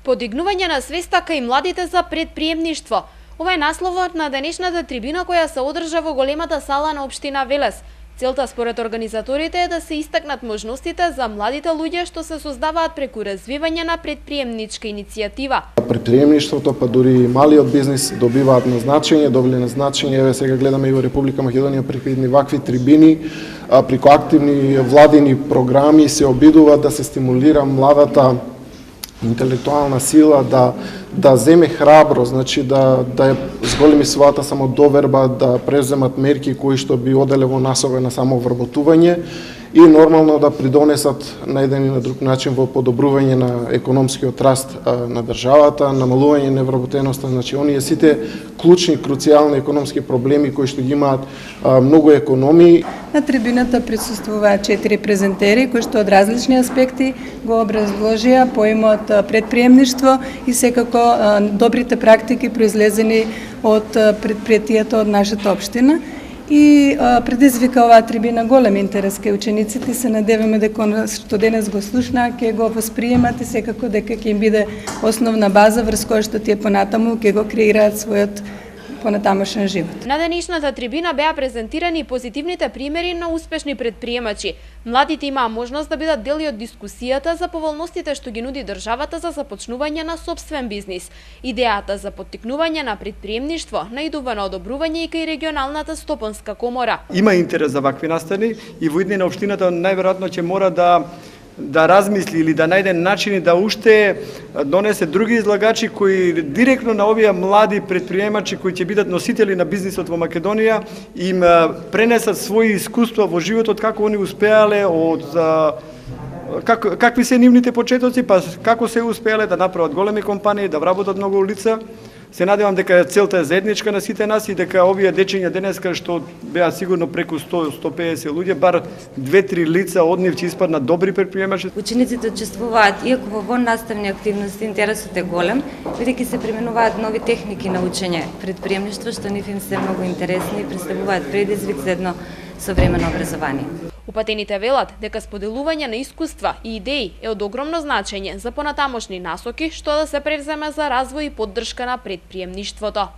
Подигнување на свеста кај младите за предприемништво. Ова е насловот на денешната трибина која се одржа во големата сала на општина Велес. Целта според организаторите е да се истакнат можностите за младите луѓе што се создаваат преку развивање на предприемничка иницијатива. Предприемништвото, па дури и малиот бизнис добиваат на значење, добиле на значење. Еве сега гледаме и во Република Македонија преку едни вакви трибини, преку активни владини програми се обидува да се стимулира младата интелектуална сила да земе храбро, значи да зголеми својата самодоверба, да преземат мерки кои што би оделе во насока на самовработување и нормално да придонесат на еден и на друг начин во подобрување на економскиот раст на државата, намалување на невработеноста, значи оние сите клучни, круцијални економски проблеми кои што ги имаат многу економии. На трибината присуствуваат 4 презентери кои што од различни аспекти го образложија поимот предприемништво и секако добрите практики произлезени од предпријатието од нашата општина. И предизвика оваа трибина голем интерес кај учениците. Се надеваме дека што денес го слушнаа ќе го восприемат и секако дека ќе им биде основна база врз која што тие понатаму ќе го креираат својот понатамошен живот. На денешната трибина беа презентирани позитивните примери на успешни предприемачи. Младите имаа можност да бидат дел од дискусијата за поволностите што ги нуди државата за започнување на сопствен бизнис. Идејата за поттикнување на предприемништво наидува на одобрување и кај регионалната стопанска комора. Има интерес за вакви настани и во иднина општината најверојатно ќе мора да размисли или да најде начини да уште донесе други излагачи кои директно на овие млади предприемачи кои ќе бидат носители на бизнисот во Македонија им пренесат своји искуства во животот, како они успеале какви се нивните почетоци, па како се успеале да направат големи компании, да вработат многу лица. Се надевам дека целта е заедничка на сите нас и дека овие дечиња денеска што беа сигурно преку 100-150 луѓе, бар 2-3 лица од нив ќе испаднат добри предприемачи. Учениците учествуваат иако во воннаставни активности, интересот е голем, бидејќи се применуваат нови техники на учење предприемништво што нив им се многу интересни и представуваат предизвик за едно современо образование. Упатените велат дека споделување на искуства и идеи е од огромно значење за понатамошни насоки што да се превземе за развој и поддршка на предприемништвото.